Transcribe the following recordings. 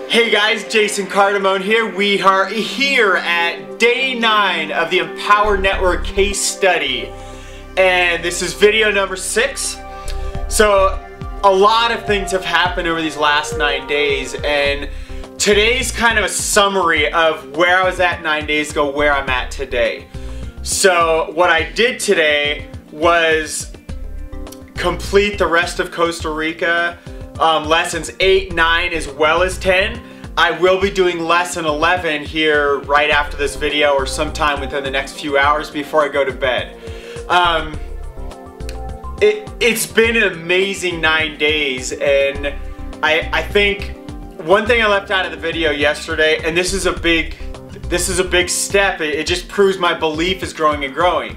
Hey guys, Jason Cardamone here. We are here at day 9 of the Empower Network case study. And this is video number 6. So a lot of things have happened over these last 9 days, and today's kind of a summary of where I was at 9 days ago, where I'm at today. So what I did today was complete the rest of Costa Rica, lessons 8, 9, as well as 10. I will be doing lesson 11 here right after this video or sometime within the next few hours before I go to bed. It's been an amazing 9 days, and I think one thing I left out of the video yesterday, and this is a big step, it just proves my belief is growing and growing.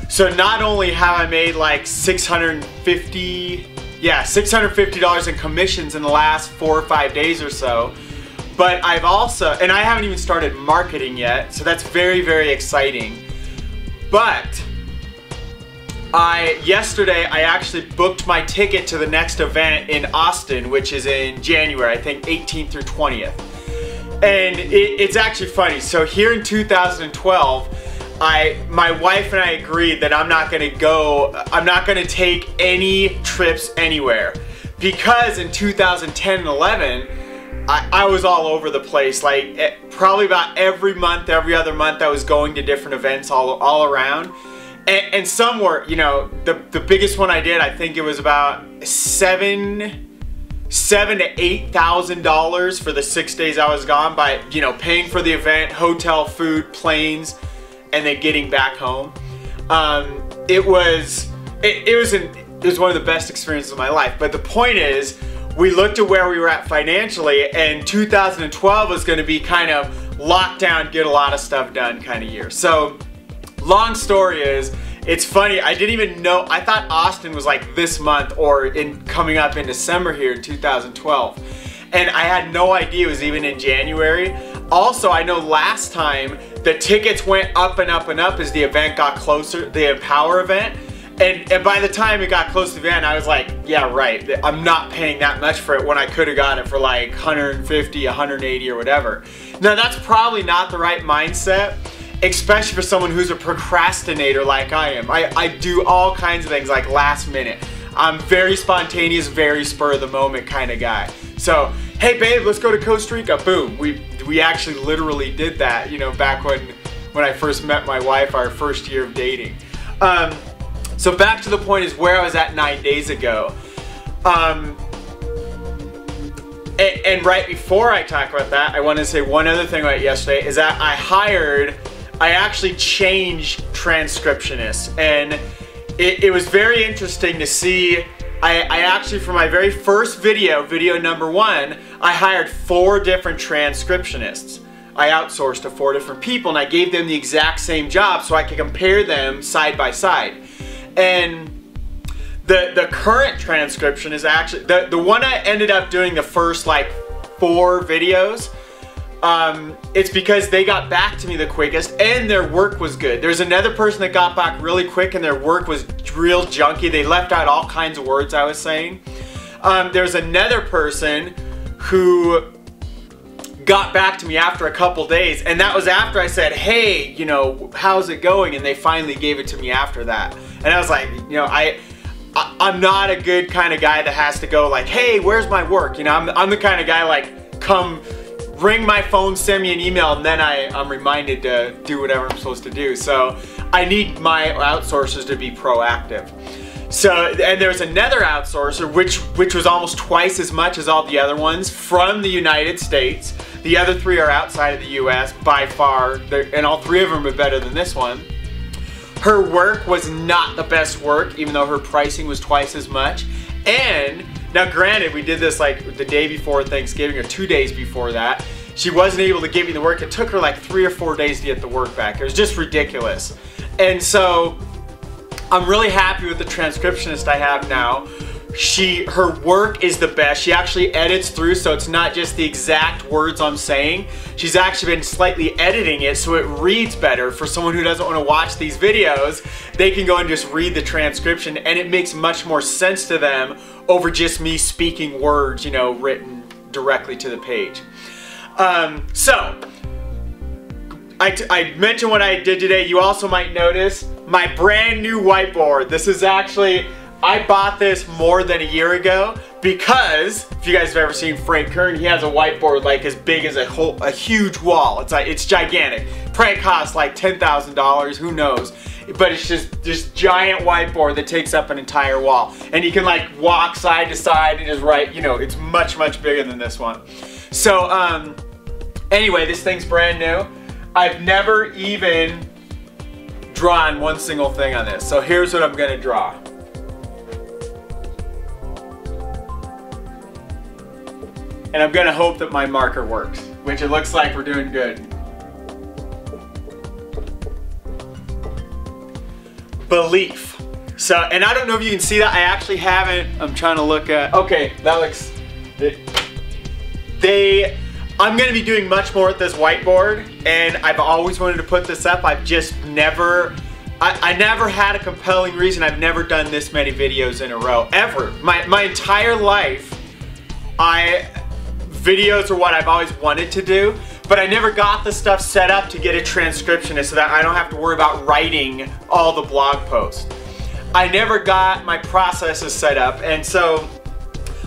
So not only have I made like $650 in commissions in the last 4 or 5 days or so, but I've also, and I haven't even started marketing yet, so that's very, very exciting. But yesterday I actually booked my ticket to the next event in Austin, which is in January, I think 18th through 20th. And it's actually funny. So here in 2012, my wife and I agreed that I'm not gonna take any trips anywhere, because in 2010 and 11, I was all over the place. Like probably about every month, every other month, I was going to different events all around. And some were, you know, the biggest one I did, I think it was about $7,000 to $8,000 for the 6 days I was gone, by, you know, paying for the event, hotel, food, planes, and then getting back home. It was one of the best experiences of my life. But the point is, we looked at where we were at financially, and 2012 was going to be kind of lockdown, get a lot of stuff done kind of year. So long story is, it's funny, I didn't even know, I thought Austin was like this month or coming up in December here in 2012. And I had no idea it was even in January. Also, I know last time the tickets went up and up and up as the event got closer, the Empower event. And by the time it got close to the end, I was like, yeah, right, I'm not paying that much for it when I could have got it for like 150, 180 or whatever. Now that's probably not the right mindset, especially for someone who's a procrastinator like I am. I do all kinds of things like last minute. I'm very spontaneous, very spur of the moment kind of guy. So, hey babe, let's go to Costa Rica, boom. We actually literally did that, you know, back when I first met my wife, our first year of dating. So back to the point is where I was at 9 days ago. And right before I talk about that, I want to say one other thing about yesterday is that I actually changed transcriptionists, and it was very interesting to see. I actually, for my very first video number 1, I hired 4 different transcriptionists. I outsourced to 4 different people, and I gave them the exact same job so I could compare them side by side. And the current transcription is actually, the one I ended up doing the first like 4 videos, it's because they got back to me the quickest and their work was good. There's another person that got back really quick and their work was real junky. They left out all kinds of words I was saying. There's another person who got back to me after a couple days, and that was after I said, hey, you know, how's it going? And they finally gave it to me after that. And I was like, you know, I'm not a good kind of guy that has to go like, hey, where's my work? You know, I'm the kind of guy like, come ring my phone, send me an email, and then I'm reminded to do whatever I'm supposed to do. So I need my outsourcers to be proactive. So, and there's another outsourcer which was almost twice as much as all the other ones, from the United States. The other 3 are outside of the US by far, and all 3 of them are better than this one. Her work was not the best work, even though her pricing was twice as much. And now granted, we did this like the day before Thanksgiving or 2 days before that. She wasn't able to give me the work. It took her like 3 or 4 days to get the work back. It was just ridiculous. And so I'm really happy with the transcriptionist I have now. Her work is the best. She actually edits through, so it's not just the exact words I'm saying. She's actually been slightly editing it so it reads better. For someone who doesn't want to watch these videos, they can go and just read the transcription, and it makes much more sense to them over just me speaking words, you know, written directly to the page. So I mentioned what I did today. You also might notice my brand new whiteboard. This is actually, I bought this more than a year ago because, if you guys have ever seen Frank Kern, he has a whiteboard like as big as a huge wall. It's gigantic. Probably costs like $10,000, who knows. But it's just this giant whiteboard that takes up an entire wall. And you can like walk side to side and just write, you know, it's much, much bigger than this one. So anyway, this thing's brand new. I've never even drawn one single thing on this. So here's what I'm gonna draw. And I'm gonna hope that my marker works, which it looks like we're doing good. Belief. So, and I don't know if you can see that. I actually haven't. I'm trying to look at. Okay, that looks. I'm going to be doing much more with this whiteboard, and I've always wanted to put this up. I've just never. I never had a compelling reason. I've never done this many videos in a row ever. My entire life, videos are what I've always wanted to do. But I never got the stuff set up to get a transcriptionist so that I don't have to worry about writing all the blog posts. I never got my processes set up, and so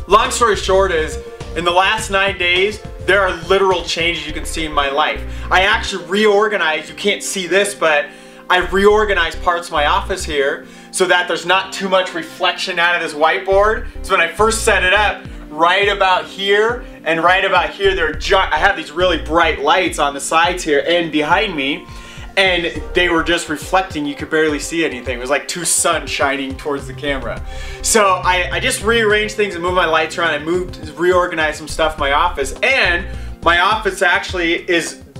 long story short is, in the last 9 days, there are literal changes you can see in my life. I actually reorganized, you can't see this, but I reorganized parts of my office here so that there's not too much reflection out of this whiteboard. So when I first set it up, right about here and right about here, I have these really bright lights on the sides here and behind me, and they were just reflecting. You could barely see anything. It was like two suns shining towards the camera. So I just rearranged things and moved my lights around. I reorganized some stuff in my office, and my office actually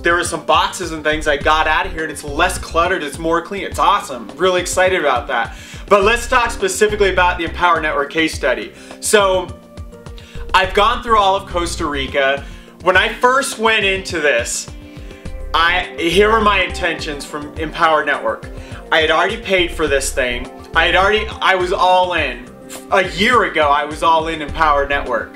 there were some boxes and things I got out of here, and it's less cluttered, it's more clean. It's awesome. Really excited about that. But let's talk specifically about the Empower Network case study. So I've gone through all of Costa Rica. When I first went into this, here were my intentions from Empower Network. I had already paid for this thing. I was all in. A year ago, I was all in Empower Network.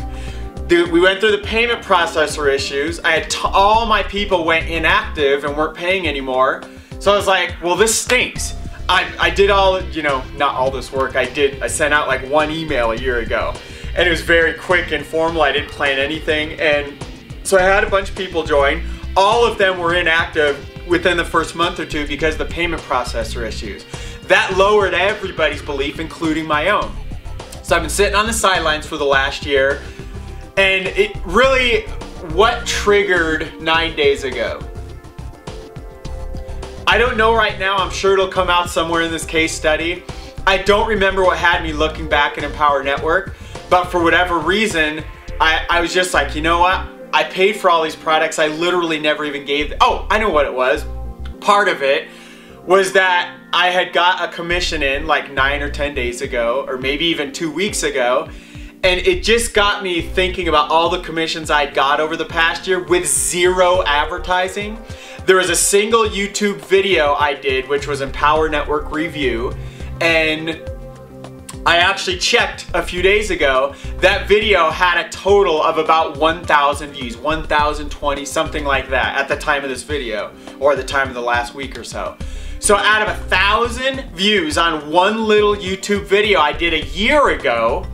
We went through the payment processor issues. All my people went inactive and weren't paying anymore. So I was like, well, this stinks. I did all, you know, not all this work. I sent out like one email a year ago. And it was very quick and formal. I didn't plan anything. And so I had a bunch of people join. All of them were inactive within the first month or two because of the payment processor issues. That lowered everybody's belief, including my own. So I've been sitting on the sidelines for the last year. And it really, what triggered 9 days ago? I don't know right now. I'm sure it'll come out somewhere in this case study. I don't remember what had me looking back at Empower Network. But for whatever reason, I was just like, you know what? I paid for all these products. I literally never even gave them. Oh, I know what it was. Part of it was that I had got a commission in like 9 or 10 days ago, or maybe even 2 weeks ago. And it just got me thinking about all the commissions I got over the past year with zero advertising. There was a single YouTube video I did, which was Empower Network Review. And I actually checked a few days ago, that video had a total of about 1,000 views, 1,020, something like that at the time of this video, or the time of the last week or so. So out of 1,000 views on one little YouTube video I did a year ago,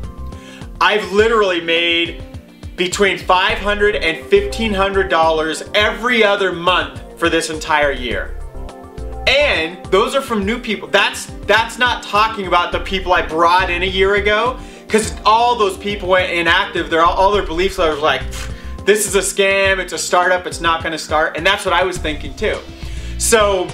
I've literally made between $500 and $1,500 every other month for this entire year. And those are from new people. That's not talking about the people I brought in a year ago, because all those people went inactive. All their beliefs are like, this is a scam, it's a startup, it's not gonna start. And that's what I was thinking too. So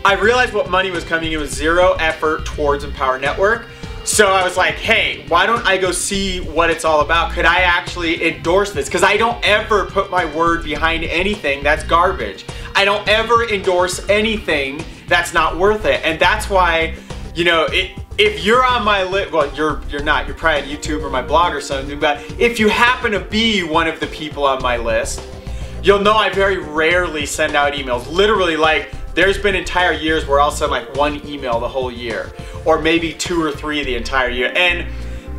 I realized what money was coming in with zero effort towards Empower Network. So I was like, hey, why don't I go see what it's all about? Could I actually endorse this? Because I don't ever put my word behind anything that's garbage. I don't ever endorse anything that's not worth it. And that's why, you know, if you're on my list, well, you're not, you're probably on YouTube or my blog or something, but if you happen to be one of the people on my list, you'll know I very rarely send out emails. Literally, like, there's been entire years where I'll send like one email the whole year, or maybe 2 or 3 the entire year. And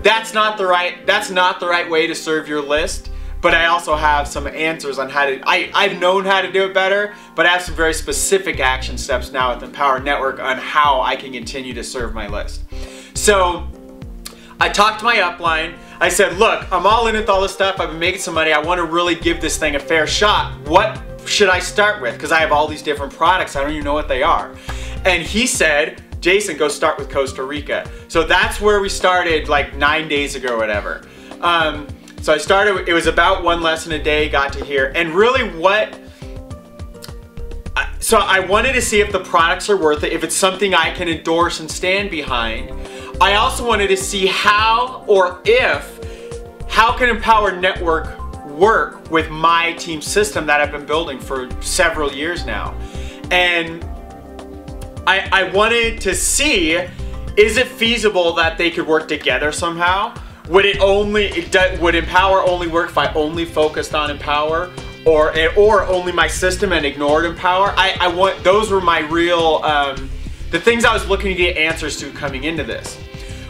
that's not the right way to serve your list. But I also have some answers on how to, I've known how to do it better, but I have some very specific action steps now with Empower Network on how I can continue to serve my list. So I talked to my upline. I said, look, I'm all in with all this stuff. I've been making some money. I want to really give this thing a fair shot. What should I start with? Because I have all these different products. I don't even know what they are. And he said, Jason, go start with Costa Rica. So that's where we started like 9 days ago or whatever. So I started, it was about 1 lesson a day, got to here. And really so I wanted to see if the products are worth it, if it's something I can endorse and stand behind. I also wanted to see how can Empower Network work with my team system that I've been building for several years now. And I wanted to see, is it feasible that they could work together somehow? Would Empower only work if I only focused on Empower, or only my system and ignored Empower? Those were my real, the things I was looking to get answers to coming into this.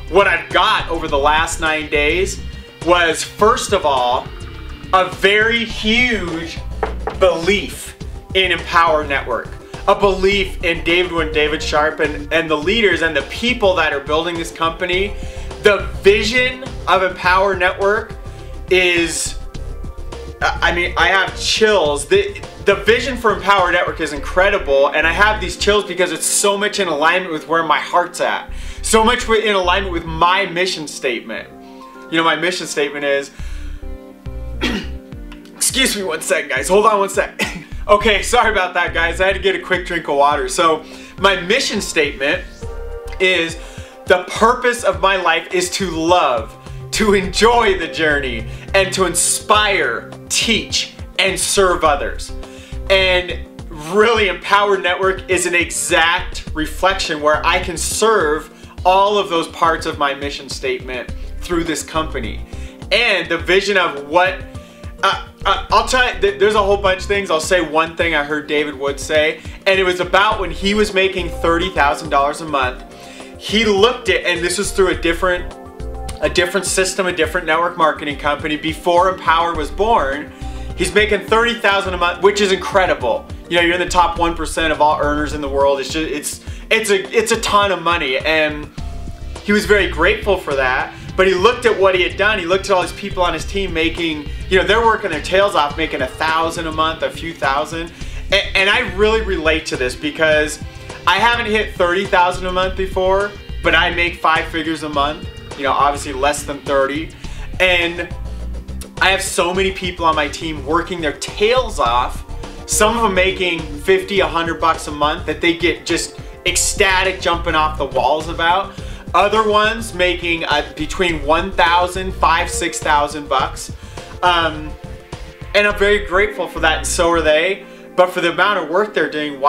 What I've got over the last 9 days was, first of all, a very huge belief in Empower Network. A belief in David Sharp and the leaders and the people that are building this company. The vision of Empower Network is, I mean, I have chills. The vision for Empower Network is incredible, and I have these chills because it's so much in alignment with where my heart's at. So much in alignment with my mission statement. You know, my mission statement is, excuse me 1 second, guys, hold on 1 sec. Okay, sorry about that, guys. I had to get a quick drink of water. So my mission statement is, the purpose of my life is to love, to enjoy the journey, and to inspire, teach, and serve others. And really, Empower Network is an exact reflection where I can serve all of those parts of my mission statement through this company. And the vision of what, I'll tell you, there's a whole bunch of things. I'll say one thing I heard David Wood say, and it was about when he was making $30,000 a month. He looked at, and this was through a different system, a different network marketing company before Empower was born. He's making $30,000 a month, which is incredible. You know, you're in the top 1% of all earners in the world. It's a ton of money, and he was very grateful for that. But he looked at what he had done. He looked at all these people on his team making, you know, they're working their tails off, making $1,000 a month, a few thousand. And I really relate to this because I haven't hit $30,000 a month before, but I make 5 figures a month, you know, obviously less than 30. And I have so many people on my team working their tails off, some of them making 50, 100 bucks a month that they get just ecstatic, jumping off the walls about. Other ones making between 1,000, 5,000, 6,000 bucks. And I'm very grateful for that, and so are they. But for the amount of work they're doing,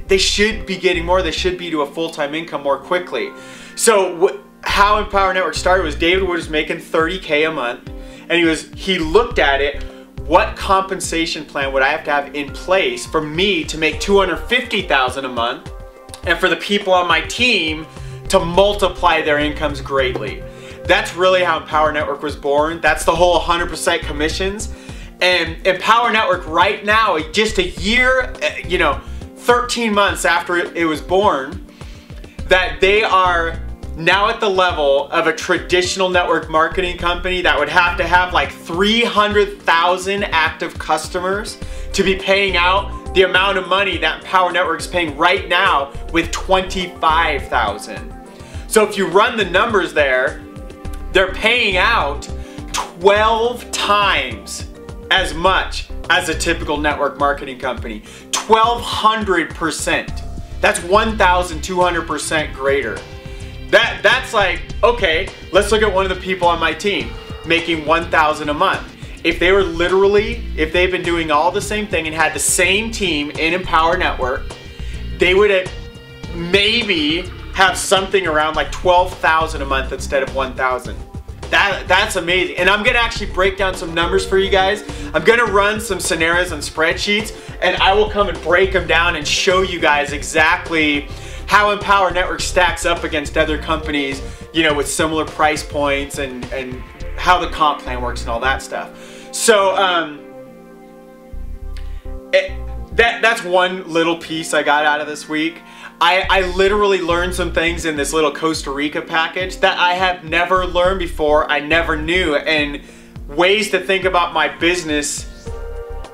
they should be getting more. They should be to a full-time income more quickly. So how Empower Network started was David Wood was making $30K a month, and he looked at it, what compensation plan would I have to have in place for me to make $250,000 a month, and for the people on my team to multiply their incomes greatly. That's really how Empower Network was born. That's the whole 100% commissions. And Empower Network right now, just a year, 13 months after it was born, that they are now at the level of a traditional network marketing company that would have to have like 300,000 active customers to be paying out the amount of money that Empower Network is paying right now with 25,000. So if you run the numbers there, they're paying out 12 times as much as a typical network marketing company. 1,200%. That's 1,200% greater. That's like, okay, let's look at one of the people on my team making 1,000 a month. If they've been doing all the same thing and had the same team in Empower Network, they would maybe have something around like 12,000 a month instead of 1,000. That's amazing. And I'm gonna actually break down some numbers for you guys. I'm gonna run some scenarios and spreadsheets, and I will come and break them down and show you guys exactly how Empower Network stacks up against other companies you know, with similar price points and how the comp plan works and all that stuff. So that's one little piece I got out of this week. I literally learned some things in this little Costa Rica package that I have never learned before, I never knew, and ways to think about my business,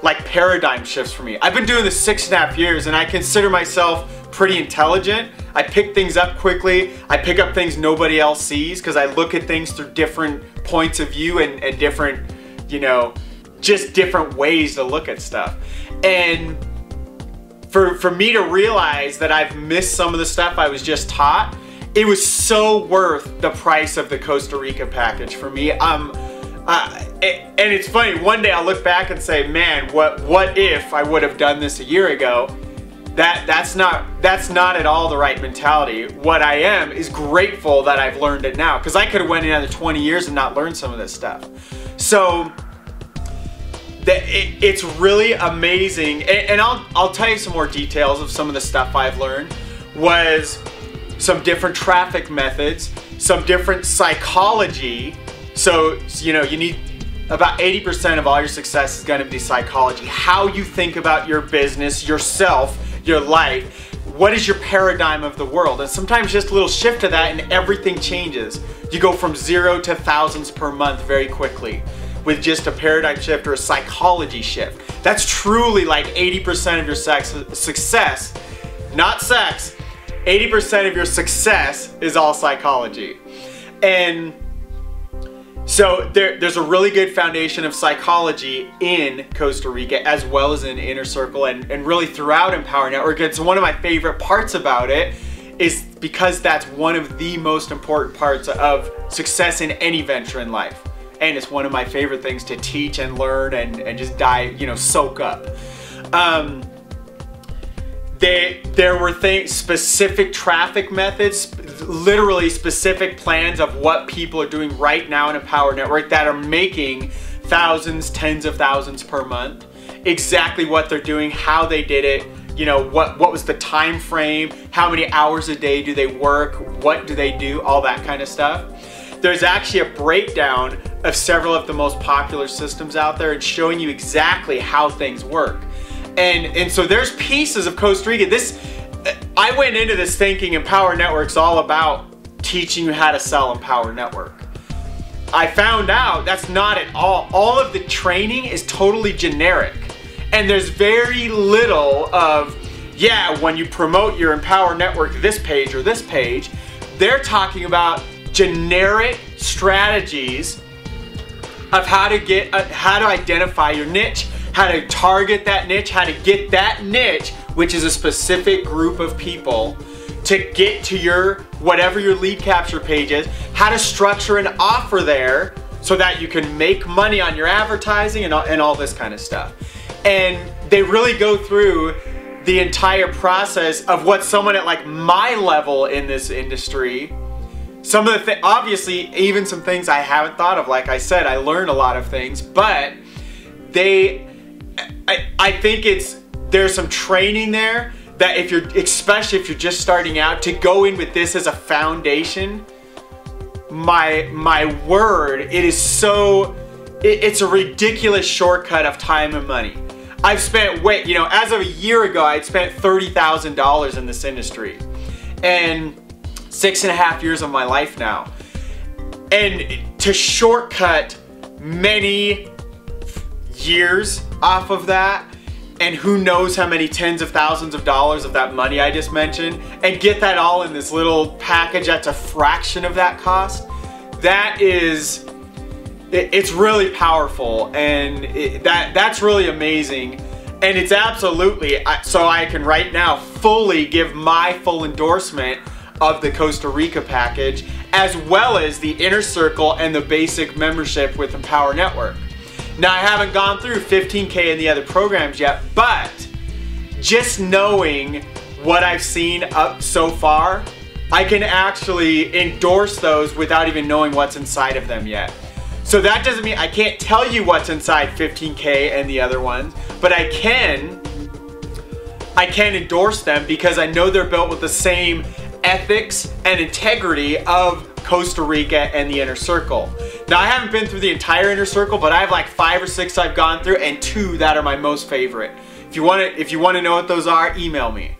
like paradigm shifts for me. I've been doing this 6.5 years and I consider myself pretty intelligent. I pick things up quickly. I pick up things nobody else sees because I look at things through different points of view and different, you know, just different ways to look at stuff. And for me to realize that I've missed some of the stuff I was just taught, it was so worth the price of the Costa Rica package for me. And it's funny, one day I'll look back and say, man, what if I would have done this a year ago? That's not at all the right mentality. What I am is grateful that I've learned it now, because I could have went another 20 years and not learned some of this stuff. So it's really amazing, and I'll tell you some more details of some of the stuff I've learned. Was some different traffic methods, some different psychology. So, you know, you need about 80% of all your success is going to be psychology. How you think about your business, yourself, your life. What is your paradigm of the world? And sometimes just a little shift to that and everything changes. You go from 0 to thousands per month very quickly with just a paradigm shift or a psychology shift. That's truly like 80% of your success, not sex. 80% of your success is all psychology. And so there's a really good foundation of psychology in Costa Rica as well as in Inner Circle and really throughout Empower Network. It's one of my favorite parts about it is because that's one of the most important parts of success in any venture in life. And it's one of my favorite things to teach and learn and just dive, you know, soak up. There were specific traffic methods, literally specific plans of what people are doing right now in Empower Network that are making thousands, tens of thousands per month. Exactly what they're doing, how they did it, you know, what was the time frame, how many hours a day do they work, what do they do, all that kind of stuff. There's actually a breakdown of several of the most popular systems out there and showing you exactly how things work. And so there's pieces of Costa Rica. I went into this thinking Empower Network's all about teaching you how to sell Empower Network. I found out that's not at all. All of the training is totally generic. And there's very little of, yeah, when you promote your Empower Network this page or this page, they're talking about generic strategies of how to identify your niche, how to target that niche, how to get that niche, which is a specific group of people, to get to your, whatever your lead capture page is, how to structure an offer there so that you can make money on your advertising and all this kind of stuff. And they really go through the entire process of what someone at like my level in this industry, some of the obviously even some things I haven't thought of, like I said, I learned a lot of things, but I think there's some training there that especially if you're just starting out, to go in with this as a foundation, my word, it's a ridiculous shortcut of time and money. I've spent, you know, as of a year ago, I'd spent $30,000 in this industry, and 6.5 years of my life now. And to shortcut many years off of that, and who knows how many tens of thousands of dollars of that money I just mentioned, and get that all in this little package that's a fraction of that cost, it's really powerful, and that's really amazing. And it's absolutely, so I can right now fully give my full endorsement of the Costa Rica package, as well as the Inner Circle and the basic membership with Empower Network. Now, I haven't gone through 15K and the other programs yet, but just knowing what I've seen up so far, I can actually endorse those without even knowing what's inside of them yet. So that doesn't mean I can't tell you what's inside 15K and the other ones, but I can endorse them because I know they're built with the same ethics and integrity of Costa Rica and the inner circle. Now, I haven't been through the entire inner circle, but I have like 5 or 6 I've gone through, and 2 that are my most favorite. If you want to know what those are, email me.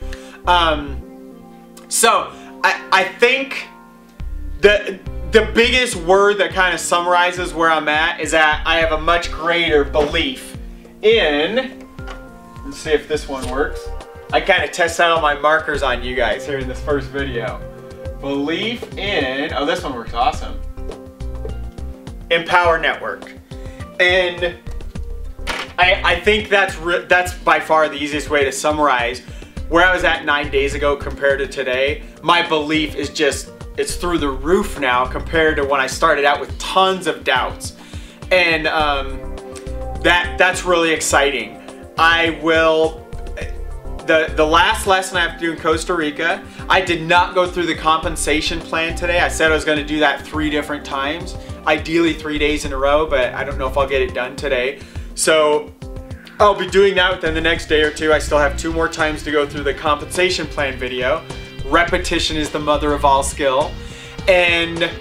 So I think the biggest word that kind of summarizes where I'm at is that I have a much greater belief in, let's see if this one works. I kind of tested out all my markers on you guys here in this first video. Belief in, oh, this one works awesome. Empower Network. And I think that's by far the easiest way to summarize where I was at 9 days ago compared to today. My belief is just, it's through the roof now compared to when I started out with tons of doubts. And that's really exciting. The last lesson I have to do in Costa Rica, I did not go through the compensation plan today. I said I was going to do that 3 different times, ideally 3 days in a row, but I don't know if I'll get it done today. So I'll be doing that within the next day or 2. I still have 2 more times to go through the compensation plan video. Repetition is the mother of all skill. And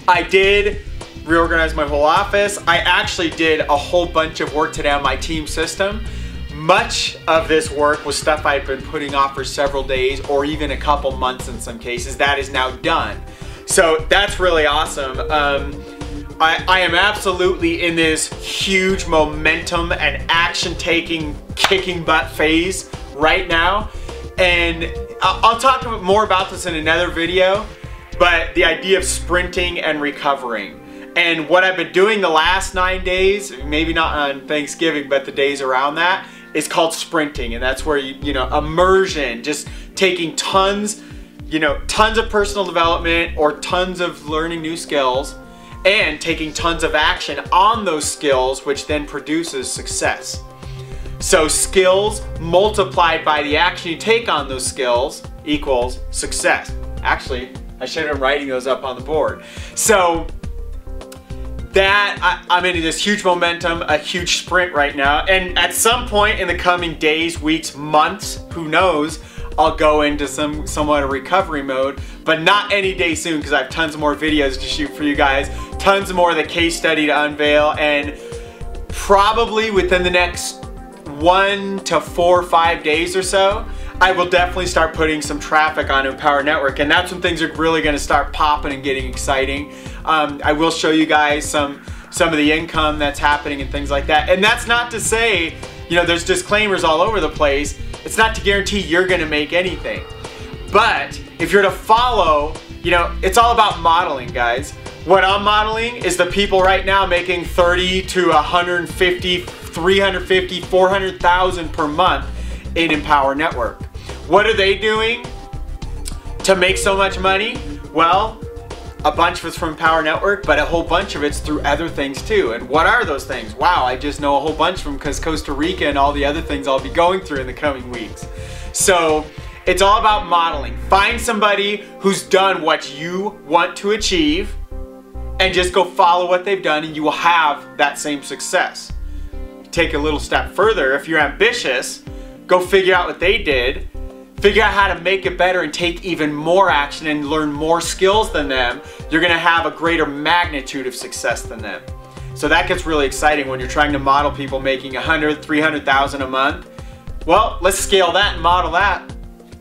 I did reorganize my whole office. I actually did a whole bunch of work today on my team system. Much of this work was stuff I've been putting off for several days or even a couple months in some cases. That is now done. So that's really awesome. I am absolutely in this huge momentum and action-taking, kicking butt phase right now. And I'll talk more about this in another video, but the idea of sprinting and recovering. And what I've been doing the last 9 days, maybe not on Thanksgiving, but the days around that, is called sprinting. And that's where you know, immersion, just taking tons of personal development or tons of learning new skills and taking tons of action on those skills, which then produces success. So skills multiplied by the action you take on those skills equals success. Actually, I should have been writing those up on the board. So I'm in this huge momentum, a huge sprint right now, and at some point in the coming days, weeks, months, who knows, I'll go into somewhat of recovery mode, but not any day soon because I have tons more videos to shoot for you guys, tons more of the case study to unveil, and probably within the next 1 to 4 or 5 days or so, I will definitely start putting some traffic on Empower Network, and that's when things are really going to start popping and getting exciting. I will show you guys some of the income that's happening and things like that. And that's not to say, you know, there's disclaimers all over the place. It's not to guarantee you're going to make anything. But if you're to follow, you know, it's all about modeling, guys. What I'm modeling is the people right now making 30 to 150, 350, 400,000 per month in Empower Network. What are they doing to make so much money? Well, a bunch of it's from Empower Network, but a whole bunch of it's through other things too. And what are those things? Wow, I just know a whole bunch of them because Costa Rica and all the other things I'll be going through in the coming weeks. So it's all about modeling. Find somebody who's done what you want to achieve and just go follow what they've done and you will have that same success. Take a little step further, if you're ambitious, go figure out what they did, figure out how to make it better and take even more action and learn more skills than them. You're gonna have a greater magnitude of success than them. So that gets really exciting when you're trying to model people making 100, 300,000 a month. Well, let's scale that and model that.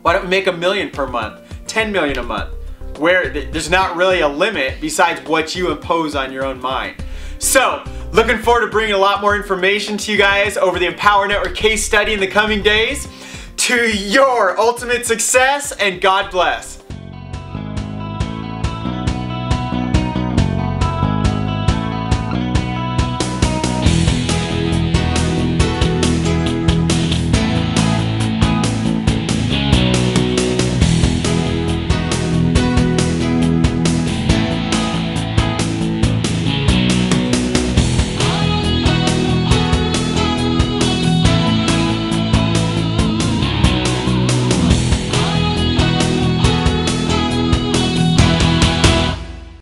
Why don't we make $1 million per month, 10 million a month, where there's not really a limit besides what you impose on your own mind. So, looking forward to bringing a lot more information to you guys over the Empower Network case study in the coming days. To your ultimate success, and God bless.